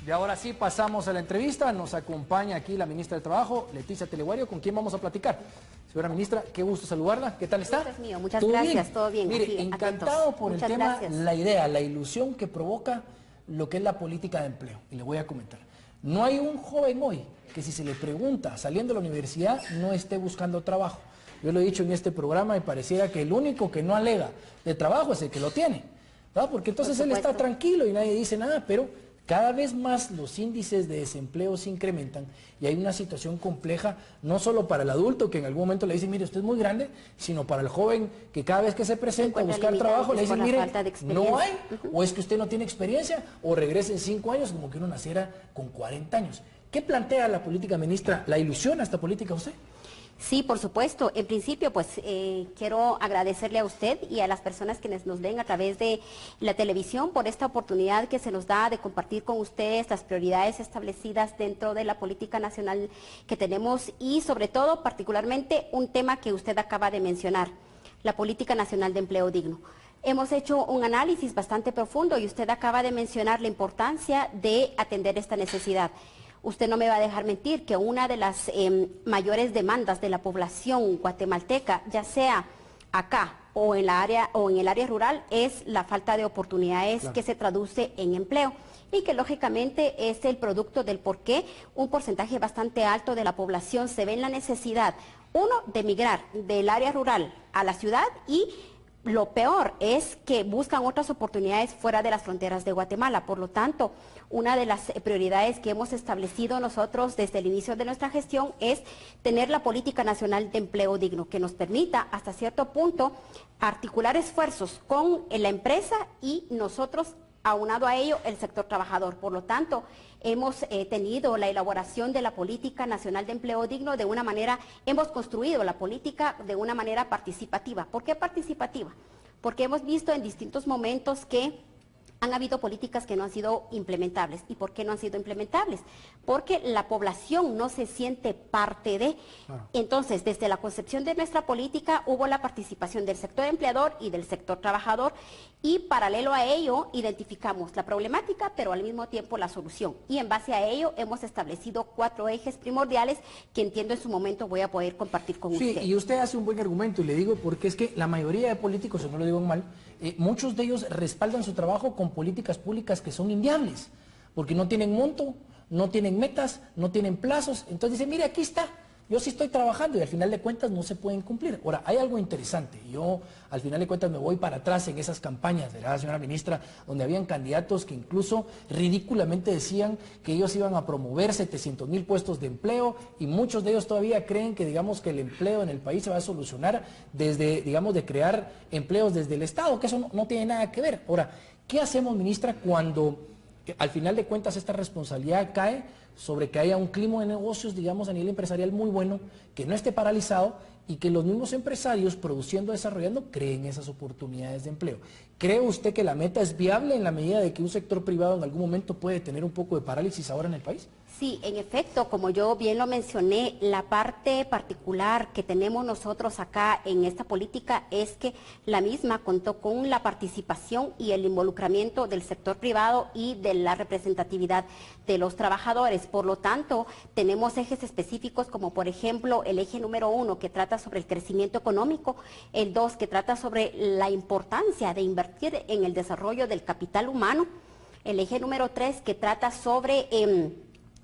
Y ahora sí pasamos a la entrevista. Nos acompaña aquí la ministra del Trabajo, Leticia Teleguario, con quien vamos a platicar. Señora ministra, qué gusto saludarla. ¿Qué tal está? Es mío. Muchas gracias, todo bien. Mire, aquí, encantado atentos. por Muchas el tema, gracias. la idea, la ilusión que provoca lo que es la política de empleo. Y le voy a comentar. No hay un joven hoy que si se le pregunta saliendo de la universidad no esté buscando trabajo. Yo lo he dicho en este programa y pareciera que el único que no alega de trabajo es el que lo tiene, ¿verdad? Porque entonces él está tranquilo y nadie dice nada, pero cada vez más los índices de desempleo se incrementan y hay una situación compleja, no solo para el adulto que en algún momento le dice, mire, usted es muy grande, sino para el joven que cada vez que se presenta a buscar trabajo le dicen, mire, no hay, o es que usted no tiene experiencia, o regrese en 5 años como que uno naciera con 40 años. ¿Qué plantea la política, ministra? ¿La ilusiona esta política a usted? Sí, por supuesto. En principio, pues quiero agradecerle a usted y a las personas que nos ven a través de la televisión por esta oportunidad que se nos da de compartir con ustedes las prioridades establecidas dentro de la política nacional que tenemos y sobre todo, particularmente, un tema que usted acaba de mencionar, la Política Nacional de Empleo Digno. Hemos hecho un análisis bastante profundo y usted acaba de mencionar la importancia de atender esta necesidad. Usted no me va a dejar mentir que una de las mayores demandas de la población guatemalteca, ya sea acá o en el área rural, es la falta de oportunidades que se traduce en empleo y que lógicamente es el producto del por qué un porcentaje bastante alto de la población se ve en la necesidad, uno, de migrar del área rural a la ciudad y lo peor es que buscan otras oportunidades fuera de las fronteras de Guatemala. Por lo tanto, una de las prioridades que hemos establecido nosotros desde el inicio de nuestra gestión es tener la Política Nacional de Empleo Digno, que nos permita hasta cierto punto articular esfuerzos con la empresa y nosotros, aunado a ello, el sector trabajador. Por lo tanto, hemos tenido la elaboración de la Política Nacional de Empleo Digno de una manera, hemos construido la política de una manera participativa. ¿Por qué participativa? Porque hemos visto en distintos momentos que han habido políticas que no han sido implementables. ¿Y por qué no han sido implementables? Porque la población no se siente parte de. Entonces, desde la concepción de nuestra política hubo la participación del sector empleador y del sector trabajador y paralelo a ello identificamos la problemática, pero al mismo tiempo la solución. Y en base a ello hemos establecido 4 ejes primordiales que entiendo en su momento voy a poder compartir con usted. Sí, y usted hace un buen argumento y le digo porque es que la mayoría de políticos, si no lo digo mal, muchos de ellos respaldan su trabajo con políticas públicas que son inviables, porque no tienen monto, no tienen metas, no tienen plazos. Entonces dicen, mire, aquí está, yo sí estoy trabajando y al final de cuentas no se pueden cumplir. Ahora, hay algo interesante, yo al final de cuentas me voy para atrás en esas campañas, ¿verdad, señora ministra? Donde habían candidatos que incluso ridículamente decían que ellos iban a promover 700,000 puestos de empleo y muchos de ellos todavía creen que, digamos, que el empleo en el país se va a solucionar desde, digamos, de crear empleos desde el Estado, que eso no tiene nada que ver. Ahora, ¿qué hacemos, ministra, cuando al final de cuentas esta responsabilidad cae sobre que haya un clima de negocios, digamos, a nivel empresarial muy bueno, que no esté paralizado y que los mismos empresarios produciendo, desarrollando, creen esas oportunidades de empleo? ¿Cree usted que la meta es viable en la medida de que un sector privado en algún momento puede tener un poco de parálisis ahora en el país? Sí, en efecto, como yo bien lo mencioné, la parte particular que tenemos nosotros acá en esta política es que la misma contó con la participación y el involucramiento del sector privado y de la representatividad de los trabajadores. Por lo tanto, tenemos ejes específicos como por ejemplo el eje número 1 que trata sobre el crecimiento económico, el 2 que trata sobre la importancia de invertir en el desarrollo del capital humano, el eje número 3 que trata sobre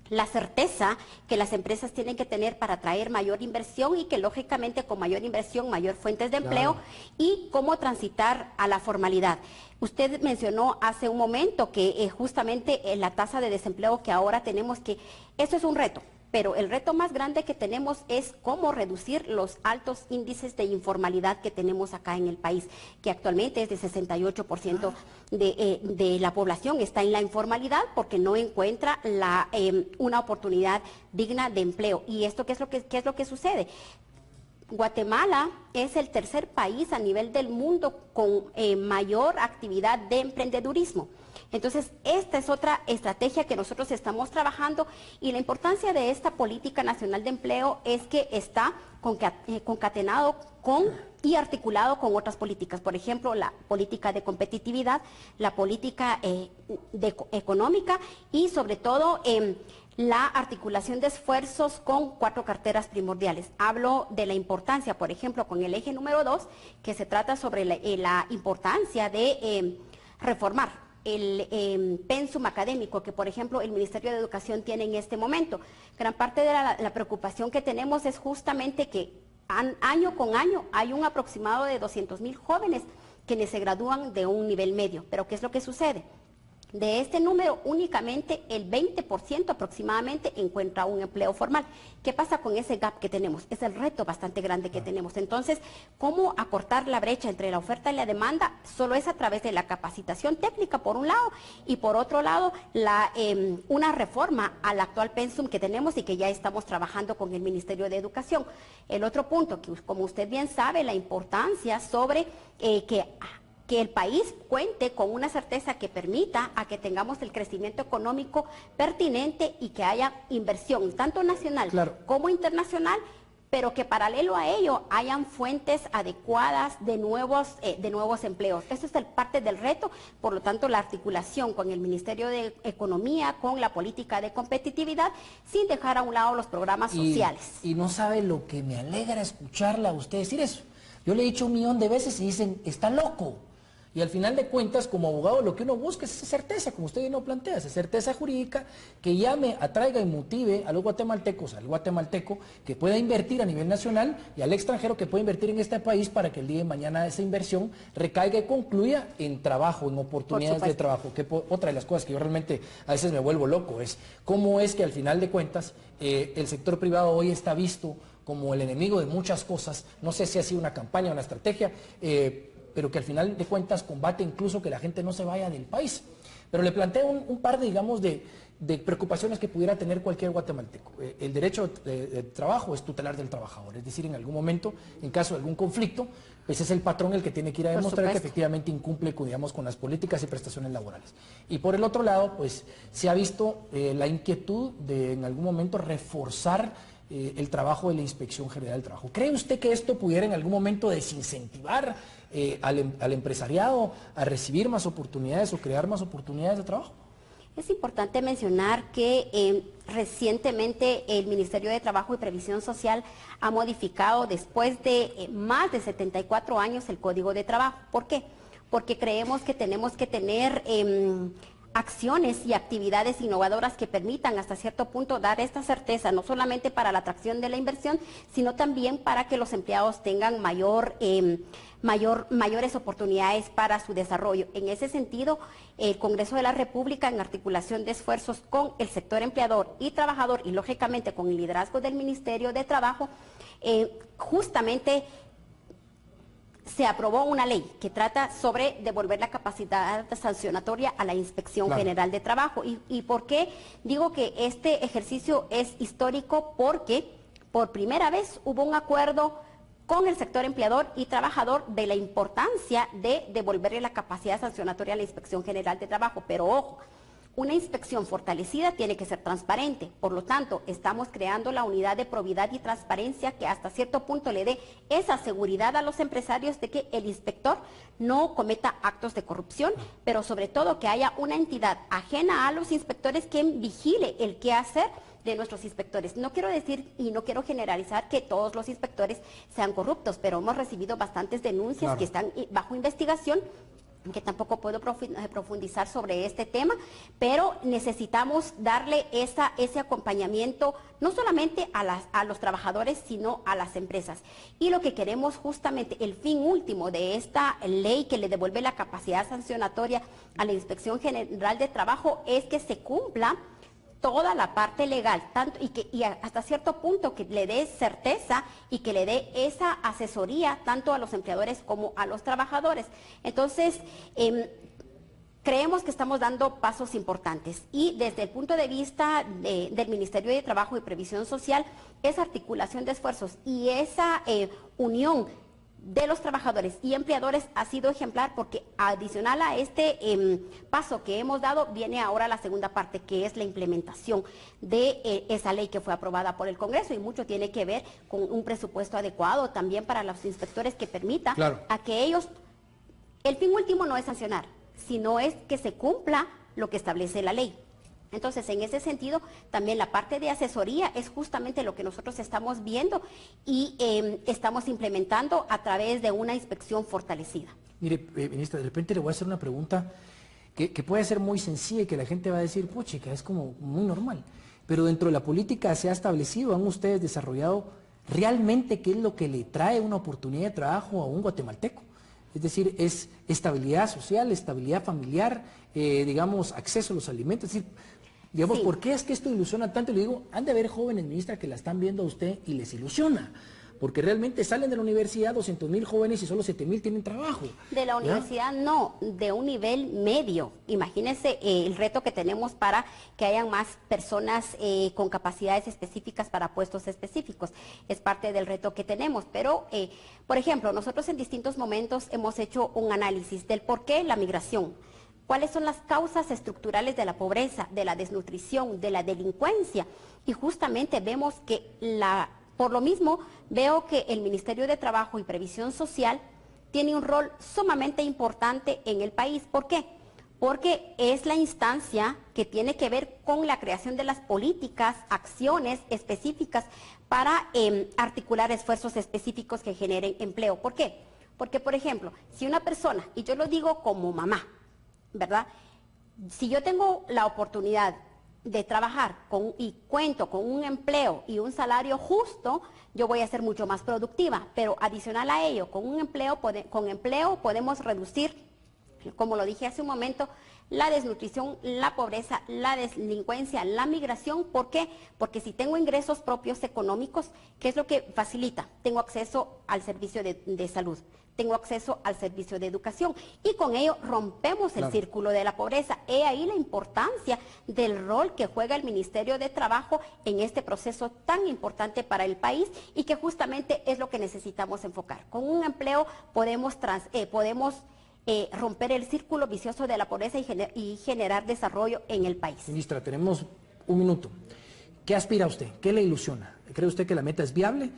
la certeza que las empresas tienen que tener para atraer mayor inversión y que lógicamente con mayor inversión, mayor fuentes de empleo y cómo transitar a la formalidad. Usted mencionó hace un momento que justamente la tasa de desempleo que ahora tenemos, que eso es un reto. Pero el reto más grande que tenemos es cómo reducir los altos índices de informalidad que tenemos acá en el país, que actualmente es de 68% de la población está en la informalidad porque no encuentra una oportunidad digna de empleo. ¿Y esto qué es lo que sucede? Guatemala es el tercer país a nivel del mundo con mayor actividad de emprendedurismo. Entonces, esta es otra estrategia que nosotros estamos trabajando y la importancia de esta Política Nacional de Empleo es que está concatenado con y articulado con otras políticas, por ejemplo, la política de competitividad, la política económica y sobre todo la articulación de esfuerzos con 4 carteras primordiales. Hablo de la importancia, por ejemplo, con el eje número 2, que se trata sobre la importancia de reformar el pensum académico que, por ejemplo, el Ministerio de Educación tiene en este momento. Gran parte de la preocupación que tenemos es justamente que año con año hay un aproximado de 200,000 jóvenes quienes se gradúan de un nivel medio. Pero ¿qué es lo que sucede? De este número, únicamente el 20% aproximadamente encuentra un empleo formal. ¿Qué pasa con ese gap que tenemos? Es el reto bastante grande que tenemos. Entonces, ¿cómo acortar la brecha entre la oferta y la demanda? Solo es a través de la capacitación técnica, por un lado, y por otro lado, una reforma al actual pensum que tenemos y que ya estamos trabajando con el Ministerio de Educación. El otro punto, que como usted bien sabe, la importancia sobre que el país cuente con una certeza que permita a que tengamos el crecimiento económico pertinente y que haya inversión, tanto nacional como internacional, pero que paralelo a ello hayan fuentes adecuadas de nuevos empleos. Eso es parte del reto, por lo tanto la articulación con el Ministerio de Economía, con la política de competitividad, sin dejar a un lado los programas sociales. Y no sabe lo que me alegra escucharla a usted decir eso. Yo le he dicho 1,000,000 de veces y dicen, está loco. Y al final de cuentas, como abogado, lo que uno busca es esa certeza, como usted bien lo plantea, esa certeza jurídica que llame, atraiga y motive a los guatemaltecos, al guatemalteco que pueda invertir a nivel nacional y al extranjero que pueda invertir en este país para que el día de mañana esa inversión recaiga y concluya en trabajo, en oportunidades de trabajo. Que otra de las cosas que yo realmente a veces me vuelvo loco es cómo es que al final de cuentas el sector privado hoy está visto como el enemigo de muchas cosas. No sé si ha sido una campaña o una estrategia, pero que al final de cuentas combate incluso que la gente no se vaya del país. Pero le planteo un par de, digamos, de preocupaciones que pudiera tener cualquier guatemalteco. El derecho de trabajo es tutelar del trabajador, es decir, en algún momento, en caso de algún conflicto, pues es el patrón el que tiene que ir a demostrar que efectivamente incumple, digamos, con las políticas y prestaciones laborales. Y por el otro lado, pues se ha visto la inquietud de en algún momento reforzar el trabajo de la Inspección General del Trabajo. ¿Cree usted que esto pudiera en algún momento desincentivar al empresariado a recibir más oportunidades o crear más oportunidades de trabajo? Es importante mencionar que recientemente el Ministerio de Trabajo y Previsión Social ha modificado después de más de 74 años el Código de Trabajo. ¿Por qué? Porque creemos que tenemos que tener acciones y actividades innovadoras que permitan hasta cierto punto dar esta certeza, no solamente para la atracción de la inversión, sino también para que los empleados tengan mayores oportunidades para su desarrollo. En ese sentido, el Congreso de la República, en articulación de esfuerzos con el sector empleador y trabajador, y lógicamente con el liderazgo del Ministerio de Trabajo, justamente se aprobó una ley que trata sobre devolver la capacidad sancionatoria a la Inspección General de Trabajo. ¿Y por qué digo que este ejercicio es histórico? Porque por primera vez hubo un acuerdo con el sector empleador y trabajador de la importancia de devolverle la capacidad sancionatoria a la Inspección General de Trabajo. Pero ojo, una inspección fortalecida tiene que ser transparente. Por lo tanto, estamos creando la unidad de probidad y transparencia que hasta cierto punto le dé esa seguridad a los empresarios de que el inspector no cometa actos de corrupción, pero sobre todo que haya una entidad ajena a los inspectores que vigile el qué hacer de nuestros inspectores. No quiero decir y no quiero generalizar que todos los inspectores sean corruptos, pero hemos recibido bastantes denuncias que están bajo investigación, que tampoco puedo profundizar sobre este tema, pero necesitamos darle ese acompañamiento no solamente a los trabajadores, sino a las empresas. Y lo que queremos justamente, el fin último de esta ley que le devuelve la capacidad sancionatoria a la Inspección General de Trabajo es que se cumpla toda la parte legal, y hasta cierto punto que le dé certeza y que le dé esa asesoría tanto a los empleadores como a los trabajadores. Entonces, creemos que estamos dando pasos importantes y desde el punto de vista del Ministerio de Trabajo y Previsión Social, esa articulación de esfuerzos y esa unión de los trabajadores y empleadores ha sido ejemplar, porque adicional a este paso que hemos dado, viene ahora la segunda parte, que es la implementación de esa ley que fue aprobada por el Congreso, y mucho tiene que ver con un presupuesto adecuado también para los inspectores que permita a que ellos, el fin último no es sancionar, sino es que se cumpla lo que establece la ley. Entonces, en ese sentido, también la parte de asesoría es justamente lo que nosotros estamos viendo y estamos implementando a través de una inspección fortalecida. Mire, ministra, de repente le voy a hacer una pregunta que puede ser muy sencilla y que la gente va a decir, puchica, es como muy normal. Pero dentro de la política se ha establecido, han ustedes desarrollado realmente qué es lo que le trae una oportunidad de trabajo a un guatemalteco. Es decir, es estabilidad social, estabilidad familiar, digamos, acceso a los alimentos. Es decir, digamos, ¿por qué es que esto ilusiona tanto? Y le digo, han de haber jóvenes, ministra, que la están viendo a usted y les ilusiona. Porque realmente salen de la universidad 200,000 jóvenes y solo 7,000 tienen trabajo. De la universidad no, de un nivel medio. Imagínense el reto que tenemos para que hayan más personas con capacidades específicas para puestos específicos. Es parte del reto que tenemos. Pero, por ejemplo, nosotros en distintos momentos hemos hecho un análisis del por qué la migración. ¿Cuáles son las causas estructurales de la pobreza, de la desnutrición, de la delincuencia? Y justamente vemos que por lo mismo, veo que el Ministerio de Trabajo y Previsión Social tiene un rol sumamente importante en el país. ¿Por qué? Porque es la instancia que tiene que ver con la creación de las políticas, acciones específicas para articular esfuerzos específicos que generen empleo. ¿Por qué? Porque, por ejemplo, si una persona, y yo lo digo como mamá, ¿verdad? Si yo tengo la oportunidad de trabajar y cuento con un empleo y un salario justo, yo voy a ser mucho más productiva. Pero adicional a ello, con empleo podemos reducir, como lo dije hace un momento, la desnutrición, la pobreza, la delincuencia, la migración. ¿Por qué? Porque si tengo ingresos propios económicos, ¿qué es lo que facilita? Tengo acceso al servicio de salud, tengo acceso al servicio de educación, y con ello rompemos el círculo de la pobreza. He ahí la importancia del rol que juega el Ministerio de Trabajo en este proceso tan importante para el país, y que justamente es lo que necesitamos enfocar. Con un empleo podemos romper el círculo vicioso de la pobreza y generar desarrollo en el país. Ministra, tenemos un minuto. ¿Qué aspira usted? ¿Qué le ilusiona? ¿Cree usted que la meta es viable?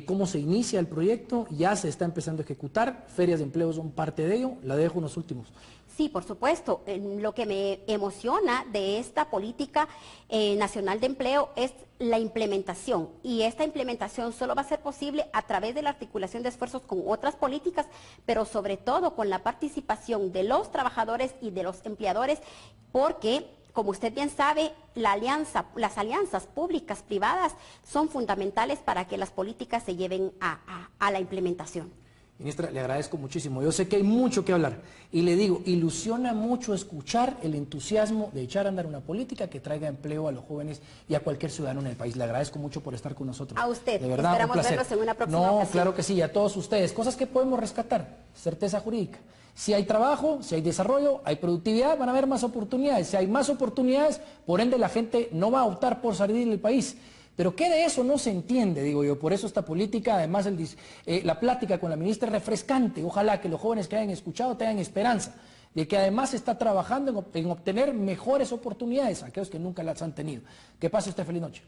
¿Cómo se inicia el proyecto? ¿Ya se está empezando a ejecutar? ¿Ferias de empleo son parte de ello? La dejo unos últimos. Sí, por supuesto. Lo que me emociona de esta política nacional de empleo es la implementación. Y esta implementación solo va a ser posible a través de la articulación de esfuerzos con otras políticas, pero sobre todo con la participación de los trabajadores y de los empleadores, porque, como usted bien sabe, las alianzas públicas privadas son fundamentales para que las políticas se lleven a la implementación. Ministra, le agradezco muchísimo. Yo sé que hay mucho que hablar y le digo, ilusiona mucho escuchar el entusiasmo de echar a andar una política que traiga empleo a los jóvenes y a cualquier ciudadano en el país. Le agradezco mucho por estar con nosotros. A usted, de verdad, esperamos verlos en una próxima ocasión. Claro que sí, y a todos ustedes. Cosas que podemos rescatar, certeza jurídica. Si hay trabajo, si hay desarrollo, hay productividad, van a haber más oportunidades. Si hay más oportunidades, por ende la gente no va a optar por salir del país. Pero ¿qué de eso no se entiende? Digo yo, por eso esta política, además la plática con la ministra es refrescante. Ojalá que los jóvenes que hayan escuchado tengan esperanza de que además está trabajando en obtener mejores oportunidades a aquellos que nunca las han tenido. Que pase usted feliz noche.